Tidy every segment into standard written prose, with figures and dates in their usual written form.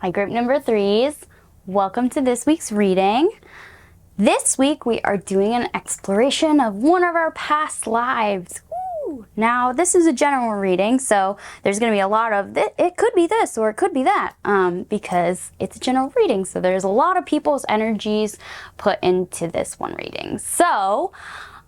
Hi, group number threes. Welcome to this week's reading. This week we are doing an exploration of one of our past lives. Woo! Now, this is a general reading, so there's going to be a lot of, it could be this or it could be that, because it's a general reading. So there's a lot of people's energies put into this one reading. So,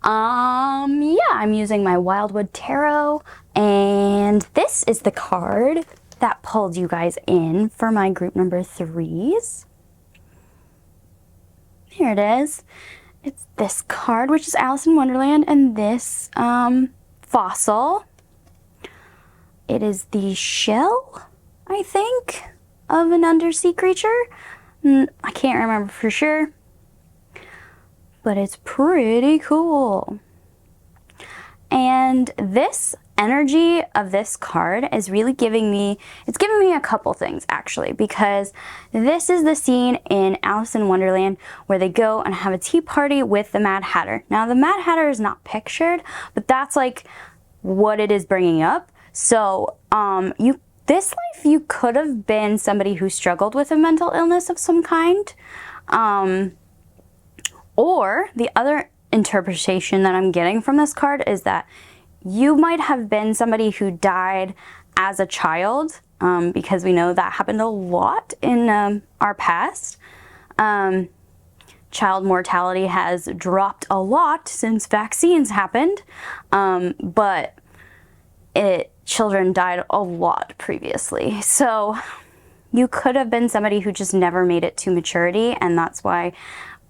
yeah, I'm using my Wildwood Tarot, and this is the card that pulled you guys in for my group number threes. Here it is. It's this card, which is Alice in Wonderland, and this fossil. It is the shell, I think, of an undersea creature. I can't remember for sure, but it's pretty cool. And this energy of this card is really giving me a couple things actually, because this is the scene in Alice in Wonderland where they go and have a tea party with the Mad Hatter. Now the Mad Hatter is not pictured, but that's like what it is bringing up. So this life you could have been somebody who struggled with a mental illness of some kind, or the other interpretation that I'm getting from this card is that you might have been somebody who died as a child, because we know that happened a lot in our past. Child mortality has dropped a lot since vaccines happened, but children died a lot previously. So you could have been somebody who just never made it to maturity, and that's why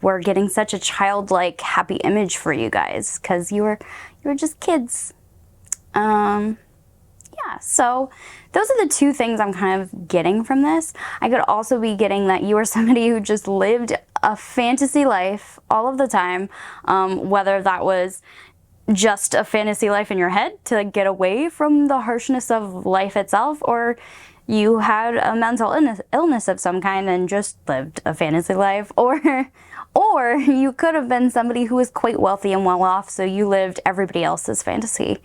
we're getting such a childlike happy image for you guys, because you were just kids. Yeah, so those are the two things I'm kind of getting from this. I could also be getting that you are somebody who just lived a fantasy life all of the time, whether that was just a fantasy life in your head to get away from the harshness of life itself, or you had a mental illness of some kind and just lived a fantasy life, or you could have been somebody who was quite wealthy and well off, so you lived everybody else's fantasy.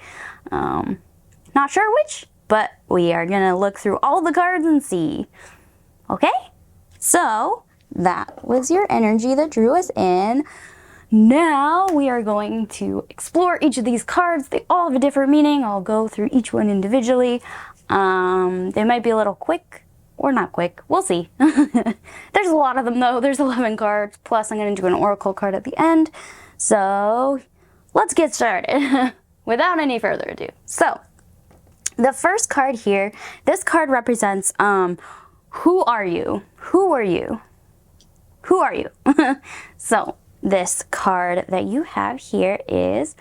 Not sure which, but we are gonna look through all the cards and see. Okay? So that was your energy that drew us in. Now we are going to explore each of these cards. They all have a different meaning. I'll go through each one individually. They might be a little quick or not quick. We'll see. There's a lot of them though. There's 11 cards. Plus I'm going to do an oracle card at the end. So let's get started without any further ado. So the first card here, this card represents who are you? Who are you? Who are you? So this card that you have here is,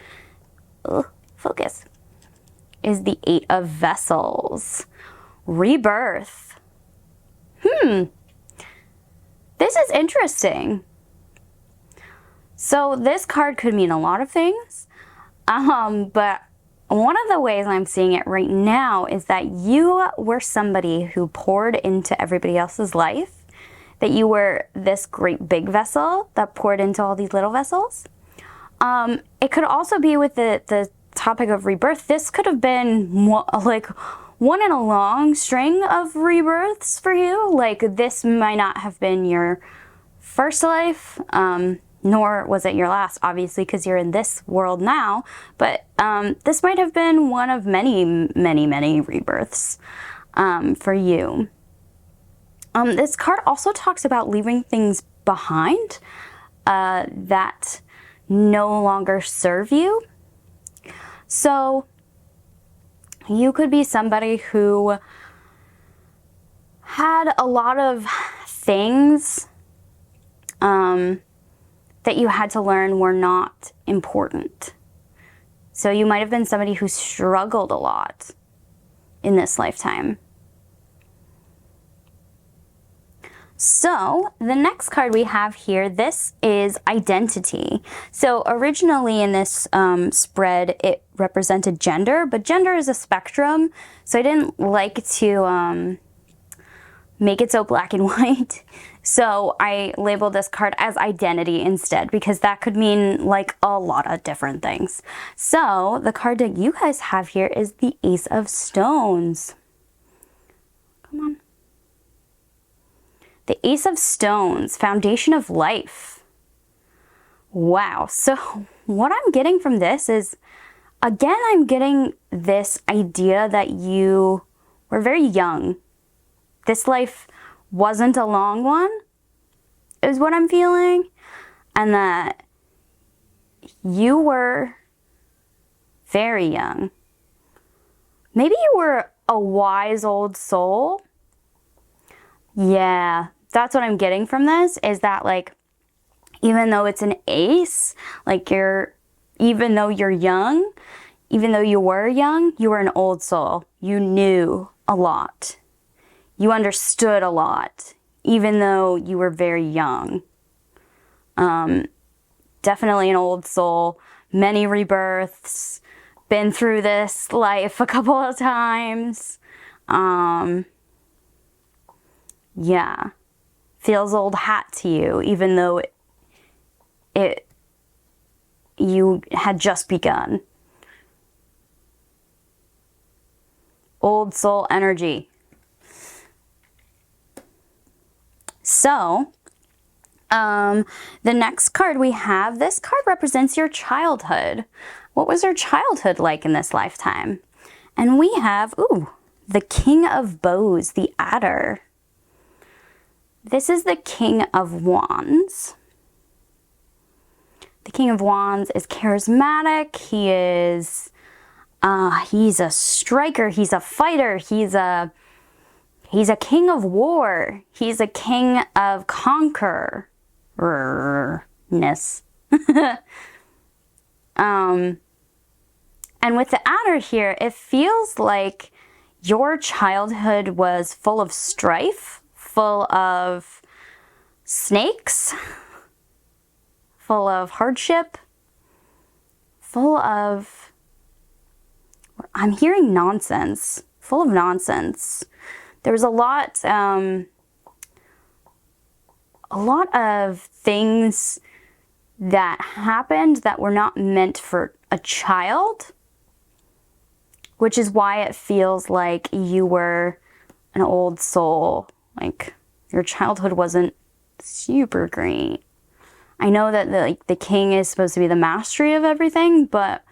focus, is the Eight of Vessels. Rebirth. This is interesting. So this card could mean a lot of things, but one of the ways I'm seeing it right now is that you were somebody who poured into everybody else's life, that you were this great big vessel that poured into all these little vessels. It could also be with the topic of rebirth. This could have been like one in a long string of rebirths for you. Like this might not have been your first life, nor was it your last, obviously, because you're in this world now. But this might have been one of many, many, many rebirths for you. This card also talks about leaving things behind that no longer serve you. So you could be somebody who had a lot of things that you had to learn were not important. So you might have been somebody who struggled a lot in this lifetime. So the next card we have here, this is identity. So originally in this spread, it represented gender, but gender is a spectrum. So I didn't like to make it so black and white. So I labeled this card as identity instead, because that could mean like a lot of different things. So the card that you guys have here is the Ace of Stones. Come on. Ace of Stones, foundation of life. Wow. So what I'm getting from this is, again, I'm getting this idea that you were very young. This life wasn't a long one, is what I'm feeling. And that you were very young. Maybe you were a wise old soul. Yeah, that's what I'm getting from this, is that, like, even though it's an ace, like, even though you're young, even though you were young, you were an old soul. You knew a lot. You understood a lot, even though you were very young. Definitely an old soul, many rebirths, been through this life a couple of times. Yeah, feels old hat to you, even though you had just begun. Old soul energy. So, the next card we have, this card represents your childhood. What was your childhood like in this lifetime? And we have, the King of Bows, the Adder. This is the King of Wands. The King of Wands is charismatic. He is, he's a striker. He's a fighter. He's a king of war. He's a king of conquerorness. And with the Adder here, it feels like your childhood was full of strife, full of snakes, full of hardship, full of, I'm hearing nonsense, full of nonsense. There was a lot of things that happened that were not meant for a child, which is why it feels like you were an old soul. Like, your childhood wasn't super great. I know that the king is supposed to be the mastery of everything, but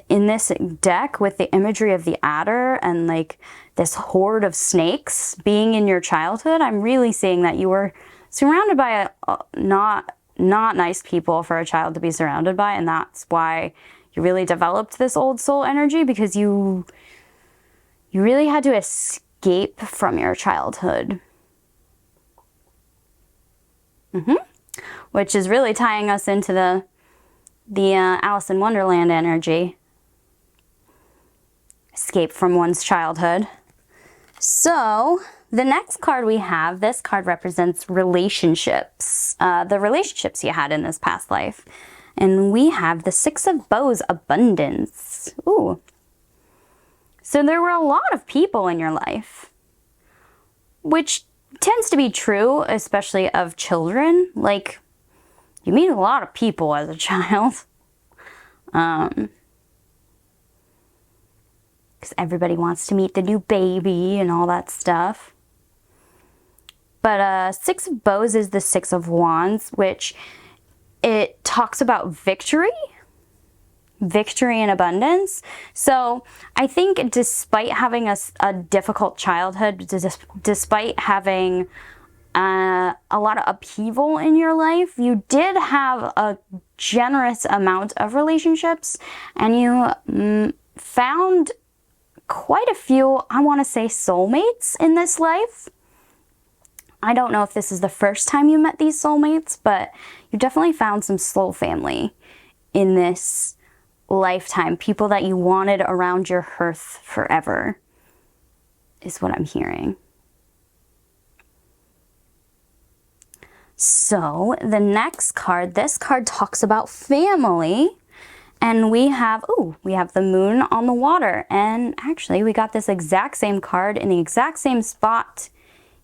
in this deck, with the imagery of the adder and like this horde of snakes being in your childhood, I'm really seeing that you were surrounded by not nice people for a child to be surrounded by, and that's why you really developed this old soul energy, because you really had to escape from your childhood. Which is really tying us into the Alice in Wonderland energy. Escape from one's childhood. So, the next card we have, this card represents relationships. The relationships you had in this past life. And we have the Six of Bows, abundance. Ooh. So there were a lot of people in your life, which tends to be true, especially of children. Like, you meet a lot of people as a child. Because everybody wants to meet the new baby and all that stuff. But Six of Bows is the Six of Wands, which it talks about victory and abundance. So I think despite having a difficult childhood, despite having a lot of upheaval in your life, you did have a generous amount of relationships, and you found quite a few, I want to say, soulmates in this life. I don't know if this is the first time you met these soulmates, but you definitely found some soul family in this lifetime. People that you wanted around your hearth forever, is what I'm hearing. So the next card, this card talks about family. And we have the moon on the water. And actually, we got this exact same card in the exact same spot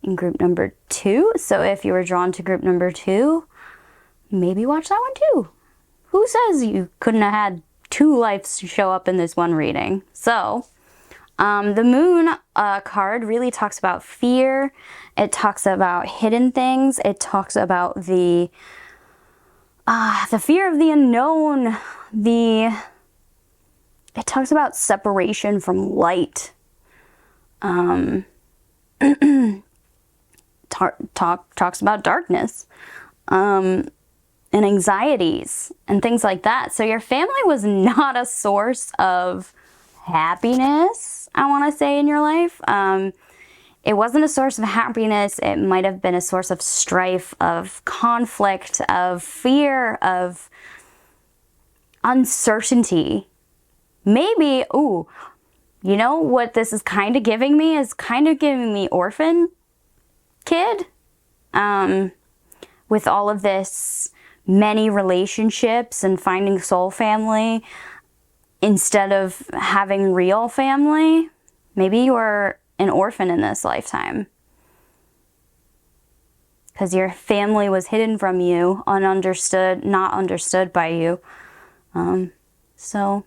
in group number 2. So if you were drawn to group number 2, maybe watch that one too. Who says you couldn't have had 2 lives show up in this one reading? So, The moon card really talks about fear. It talks about hidden things. It talks about the fear of the unknown. It talks about separation from light. Talks about darkness. And anxieties and things like that. So your family was not a source of happiness, I want to say, in your life. It wasn't a source of happiness. It might have been a source of strife, of conflict, of fear, of uncertainty. Maybe, you know what this is kind of giving me? Is kind of giving me orphan kid. With all of this many relationships and finding soul family instead of having real family. Maybe you were an orphan in this lifetime because your family was hidden from you, ununderstood, not understood by you. So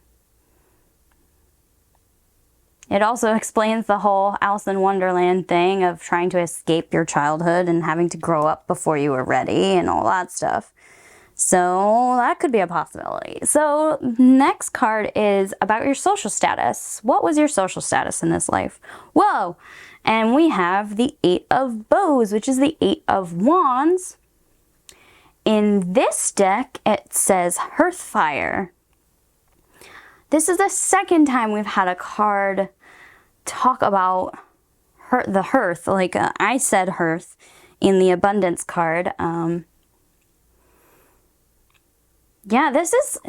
it also explains the whole Alice in Wonderland thing of trying to escape your childhood and having to grow up before you were ready and all that stuff. So that could be a possibility. So next card is about your social status. What was your social status in this life? Whoa! And we have the Eight of Bows, which is the Eight of Wands. In this deck, it says Hearthfire. This is the second time we've had a card talk about the hearth. Like I said hearth in the abundance card. Yeah, this is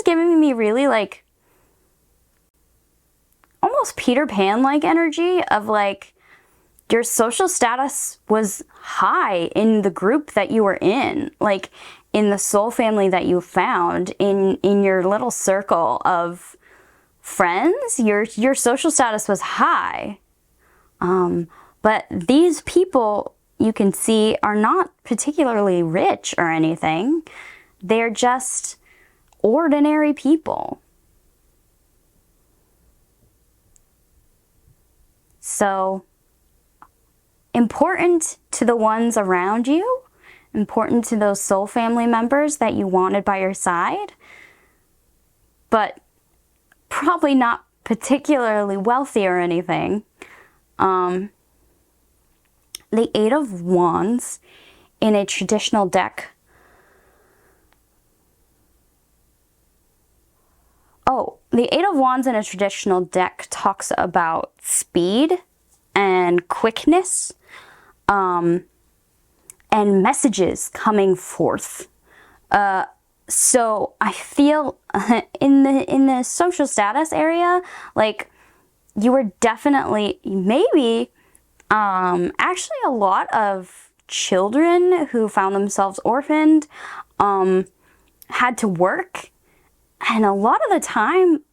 giving me really like almost Peter Pan-like energy of like your social status was high in the group that you were in, like in the soul family that you found, in your little circle of friends. Your social status was high. But these people, you can see, are not particularly rich or anything. They're just ordinary people. So, important to the ones around you, important to those soul family members that you wanted by your side, but probably not particularly wealthy or anything. The Eight of Wands in a traditional deck. The Eight of Wands in a traditional deck talks about speed and quickness, and messages coming forth. So I feel in the social status area, like you were definitely, maybe, actually a lot of children who found themselves orphaned, had to work. And a lot of the time,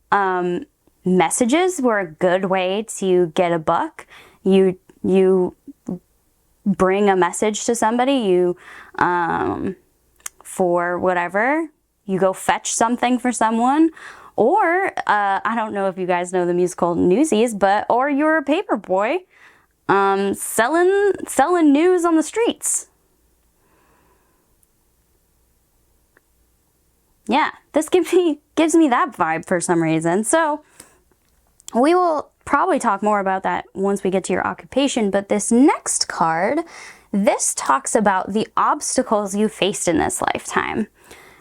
messages were a good way to get a buck. You bring a message to somebody, for whatever, you go fetch something for someone, or, I don't know if you guys know the musical Newsies, or you're a paper boy, selling news on the streets. Yeah, this gives me that vibe for some reason. So we will probably talk more about that once we get to your occupation. But this next card, this talks about the obstacles you faced in this lifetime.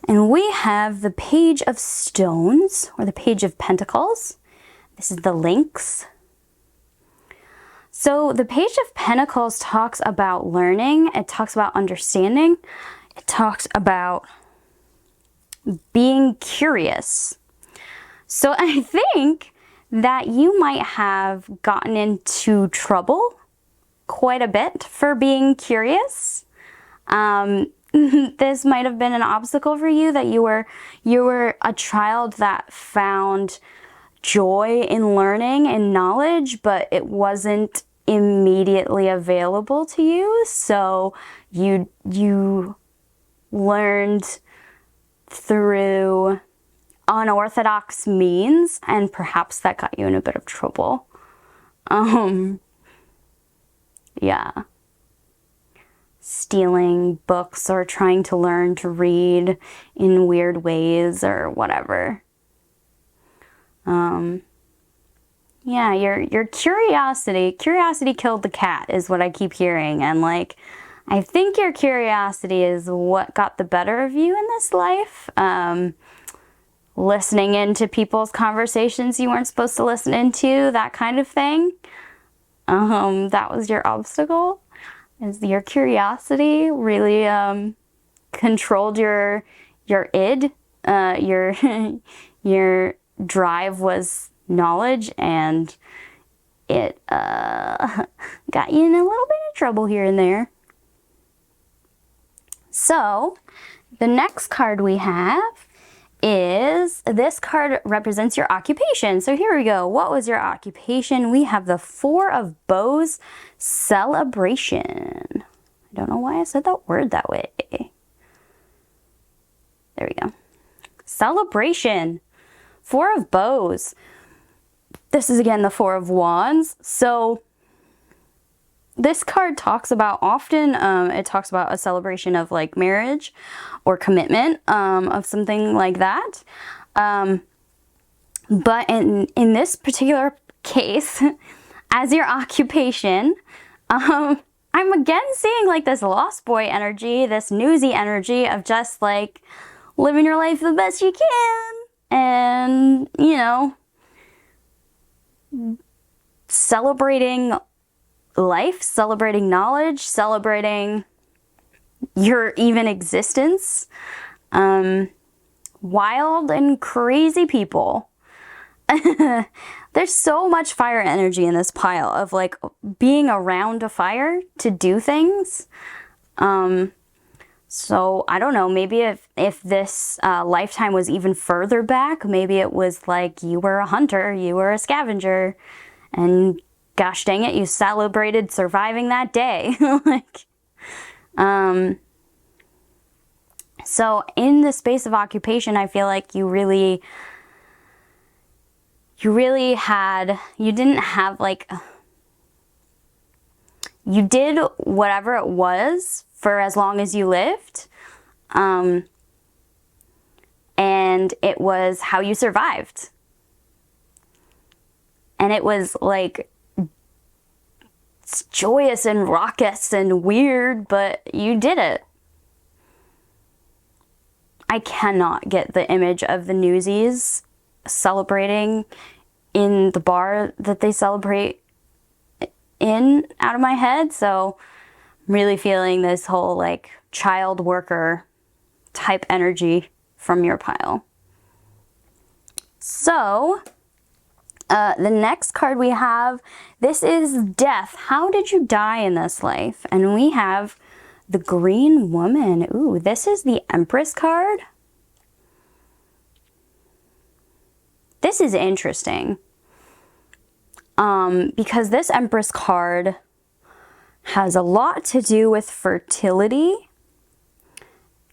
And we have the Page of Stones, or the Page of Pentacles. This is the Lynx. So the Page of Pentacles talks about learning. It talks about understanding. It talks about being curious. So I think that you might have gotten into trouble quite a bit for being curious. This might have been an obstacle for you, that you were a child that found joy in learning and knowledge, but it wasn't immediately available to you. So you learned through unorthodox means, and perhaps that got you in a bit of trouble. Yeah. Stealing books or trying to learn to read in weird ways or whatever. Yeah, your curiosity killed the cat is what I keep hearing. And like, I think your curiosity is what got the better of you in this life. Listening into people's conversations you weren't supposed to listen into, that kind of thing. That was your obstacle. Is your curiosity really controlled your id? Your your drive was knowledge, and it got you in a little bit of trouble here and there. So the next card we have is, this card represents your occupation. So here we go. What was your occupation? We have the Four of Bows, celebration. I don't know why I said that word that way. There we go. Celebration. Four of Bows. This is again the Four of Wands. So this card talks about, often it talks about a celebration of like marriage or commitment, of something like that. But in this particular case, as your occupation, I'm again seeing like this lost boy energy, this newsy energy of just like living your life the best you can. And, you know, celebrating life, celebrating knowledge, celebrating your even existence. Wild and crazy people. There's so much fire energy in this pile of like being around a fire to do things. So I don't know, maybe if this lifetime was even further back, maybe it was like you were a hunter, you were a scavenger, and gosh dang it, you celebrated surviving that day. Like, so in the space of occupation, I feel like you didn't have like, you did whatever it was for as long as you lived. And it was how you survived. And it was like, it's joyous and raucous and weird, but you did it. I cannot get the image of the newsies celebrating in the bar that they celebrate in out of my head. So I'm really feeling this whole like child worker type energy from your pile. So the next card we have, this is death. How did you die in this life? And we have the Green Woman. Ooh, this is the Empress card. This is interesting. Because this Empress card has a lot to do with fertility.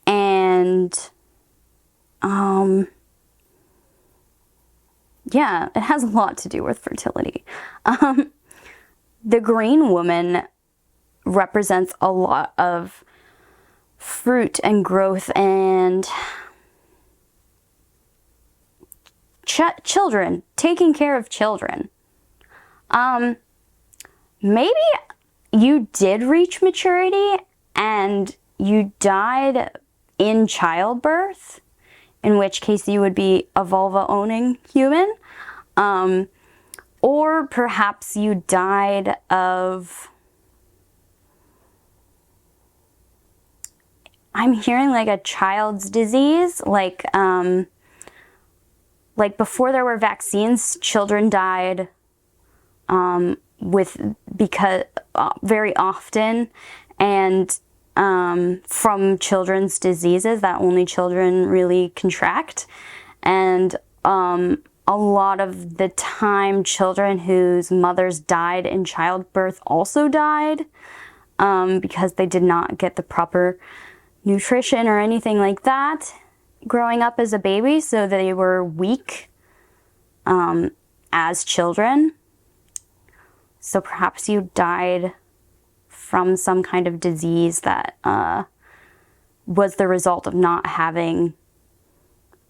And yeah, it has a lot to do with fertility. The Green Woman represents a lot of fruit and growth and children, taking care of children. Maybe you did reach maturity and you died in childbirth, in which case you would be a vulva-owning human. Or perhaps you died of, I'm hearing like a child's disease, like before there were vaccines, children died very often, and from children's diseases that only children really contract. And a lot of the time, children whose mothers died in childbirth also died because they did not get the proper nutrition or anything like that growing up as a baby, so they were weak as children. So perhaps you died from some kind of disease that was the result of not having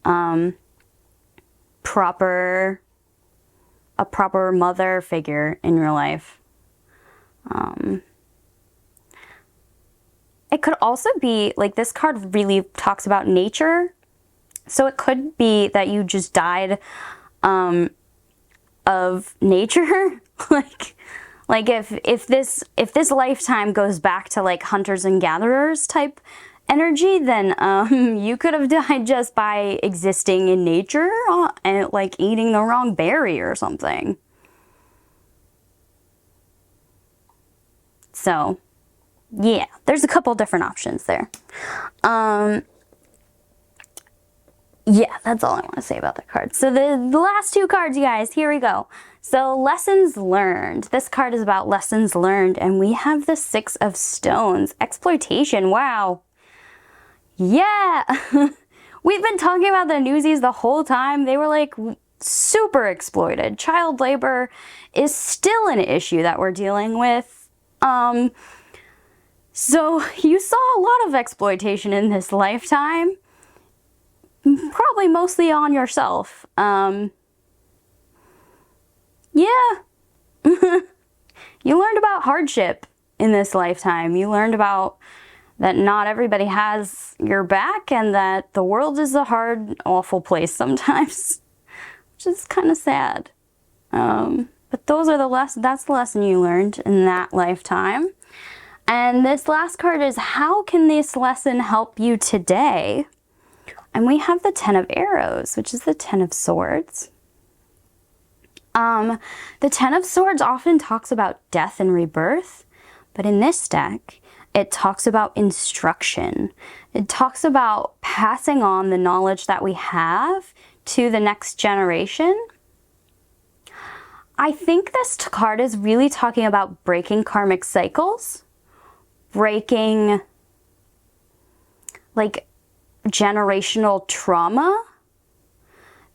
a proper mother figure in your life. It could also be, like, this card really talks about nature. So it could be that you just died of nature. like if this lifetime goes back to like hunters and gatherers type energy, then you could have died just by existing in nature and like eating the wrong berry or something. So yeah, there's a couple different options there. Yeah, that's all I want to say about the cards. So the last two cards, you guys, here we go. So lessons learned. This card is about lessons learned, and we have the Six of Stones. Exploitation, wow. Yeah. We've been talking about the Newsies the whole time. They were like super exploited. Child labor is still an issue that we're dealing with. So you saw a lot of exploitation in this lifetime. Probably mostly on yourself. Yeah. You learned about hardship in this lifetime. You learned about that not everybody has your back and that the world is a hard, awful place sometimes, which is kind of sad. But those are that's the lesson you learned in that lifetime. And this last card is, how can this lesson help you today? And we have the Ten of Arrows, which is the Ten of Swords. The Ten of Swords often talks about death and rebirth, but in this deck, it talks about instruction. It talks about passing on the knowledge that we have to the next generation. I think this card is really talking about breaking karmic cycles, breaking, like, generational trauma.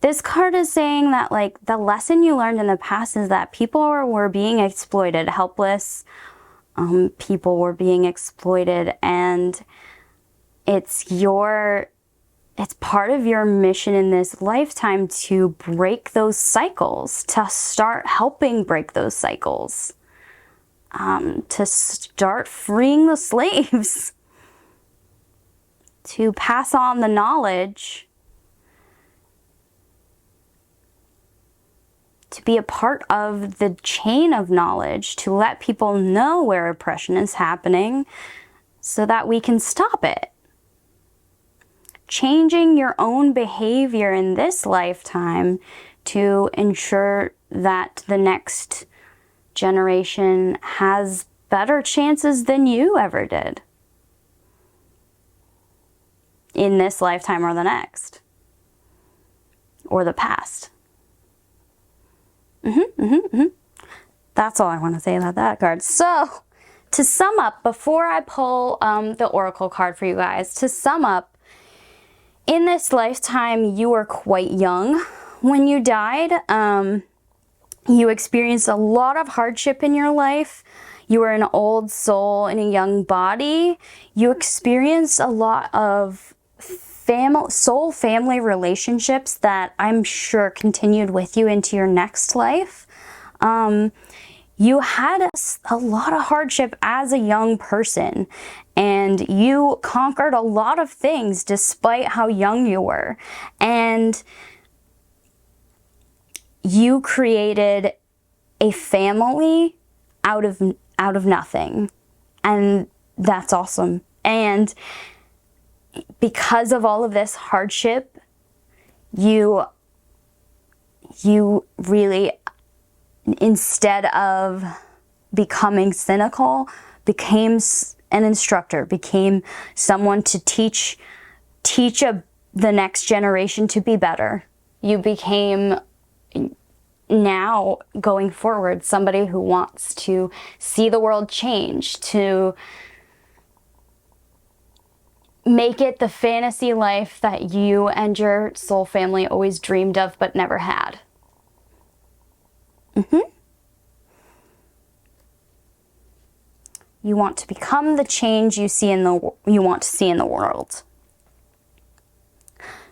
This card is saying that, like, the lesson you learned in the past is that people were being exploited, helpless people were being exploited, and it's part of your mission in this lifetime to break those cycles, to start helping break those cycles, to start freeing the slaves, to pass on the knowledge, to be a part of the chain of knowledge, to let people know where oppression is happening so that we can stop it. Changing your own behavior in this lifetime to ensure that the next generation has better chances than you ever did. In this lifetime or the next. Or the past. That's all I want to say about that card. So, to sum up, before I pull the Oracle card for you guys, to sum up, in this lifetime, you were quite young when you died. You experienced a lot of hardship in your life. You were an old soul in a young body. You experienced a lot of soul family relationships that I'm sure continued with you into your next life. You had a lot of hardship as a young person, and you conquered a lot of things despite how young you were. And you created a family out of nothing. And that's awesome. And because of all of this hardship, you really, instead of becoming cynical, became an instructor, became someone to teach the next generation to be better. You became, now going forward, somebody who wants to see the world change, to make it the fantasy life that you and your soul family always dreamed of but never had. You want to become the change you want to see in the world.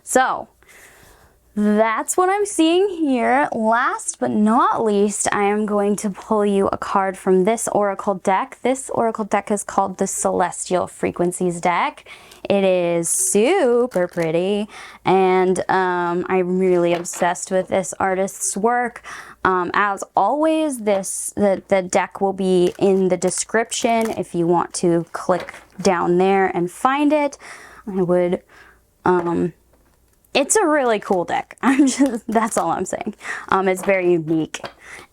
So that's what I'm seeing here. Last but not least, I am going to pull you a card from this oracle deck. This oracle deck is called the Celestial Frequencies deck. It is super pretty, and I'm really obsessed with this artist's work. As always, the deck will be in the description if you want to click down there and find it. I would it's a really cool deck. That's all I'm saying. It's very unique.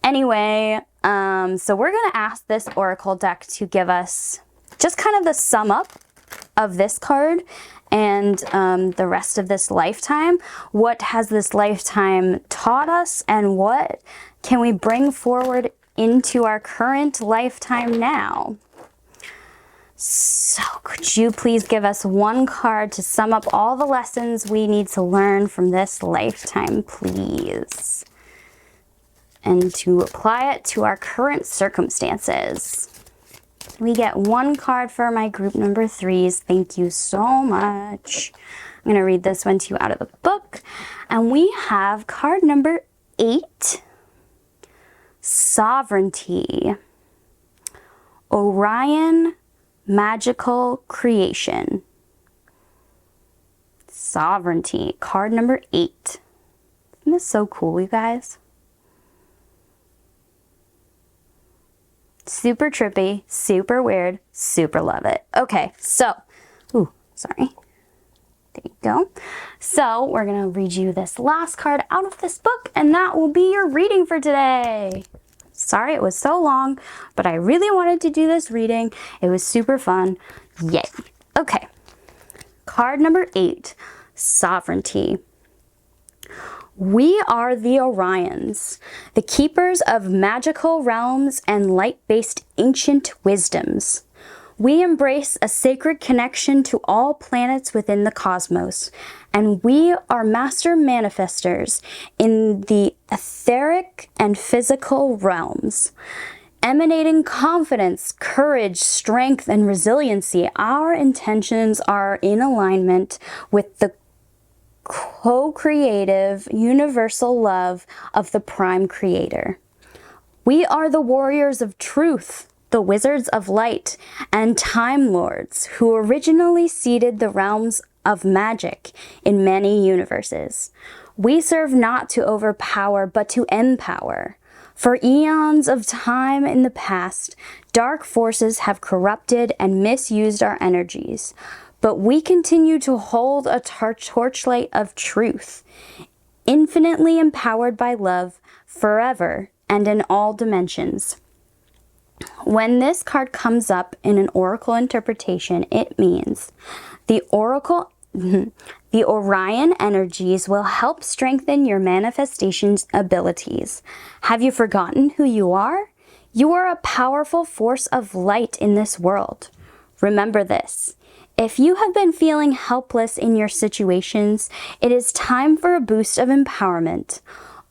Anyway, so we're gonna ask this oracle deck to give us just kind of the sum up of this card and the rest of this lifetime. What has this lifetime taught us, and what can we bring forward into our current lifetime now? So could you please give us one card to sum up all the lessons we need to learn from this lifetime, please? And to apply it to our current circumstances. We get one card for my group number 3s. Thank you so much. I'm going to read this one to you out of the book. And we have card number 8, Sovereignty. Orion Magical Creation. Sovereignty, card number 8. Isn't this so cool, you guys? Super trippy, super weird, super love it. Okay, so, sorry. There you go. So we're gonna read you this last card out of this book, and that will be your reading for today. Sorry it was so long, but I really wanted to do this reading. It was super fun. Yay. Okay. Card number 8, Sovereignty. We are the Orions, the keepers of magical realms and light-based ancient wisdoms. We embrace a sacred connection to all planets within the cosmos, and we are master manifestors in the etheric and physical realms. Emanating confidence, courage, strength, and resiliency, our intentions are in alignment with the co-creative universal love of the Prime Creator. We are the warriors of truth, the wizards of light, and time lords who originally seeded the realms of magic in many universes. We serve not to overpower, but to empower. For eons of time in the past, dark forces have corrupted and misused our energies, but we continue to hold a torchlight of truth, infinitely empowered by love, forever and in all dimensions. When this card comes up in an oracle interpretation, it means the Orion energies will help strengthen your manifestation's abilities. Have you forgotten who you are? You are a powerful force of light in this world. Remember this. If you have been feeling helpless in your situations, it is time for a boost of empowerment.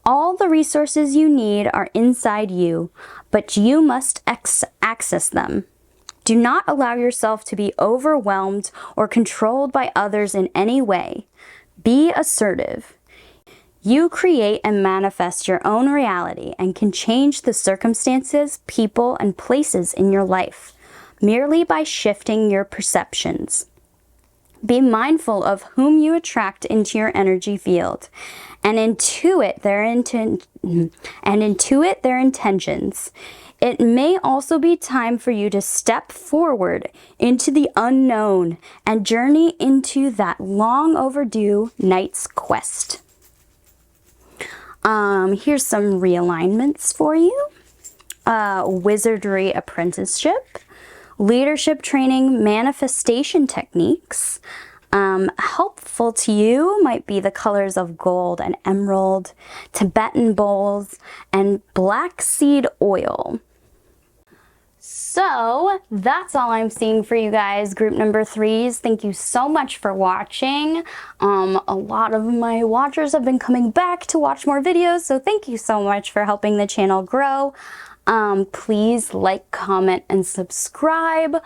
All the resources you need are inside you, but you must access them. Do not allow yourself to be overwhelmed or controlled by others in any way. Be assertive. You create and manifest your own reality and can change the circumstances, people, and places in your life merely by shifting your perceptions. Be mindful of whom you attract into your energy field and intuit their intentions. It may also be time for you to step forward into the unknown and journey into that long overdue knight's quest. Here's some realignments for you. Wizardry apprenticeship, leadership training, manifestation techniques. Helpful to you might be the colors of gold and emerald, Tibetan bowls, and black seed oil. So that's all I'm seeing for you guys, group number 3s. Thank you so much for watching. A lot of my watchers have been coming back to watch more videos, so thank you so much for helping the channel grow. Please like, comment, and subscribe.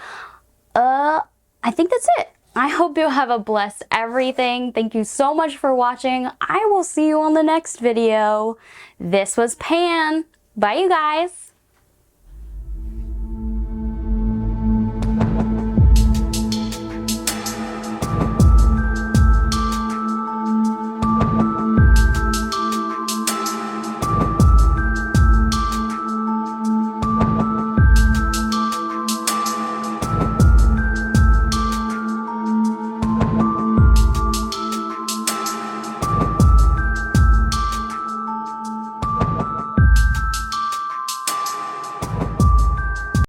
I think that's it. I hope you have a blessed everything. Thank you so much for watching. I will see you on the next video. This was Pan. Bye, you guys.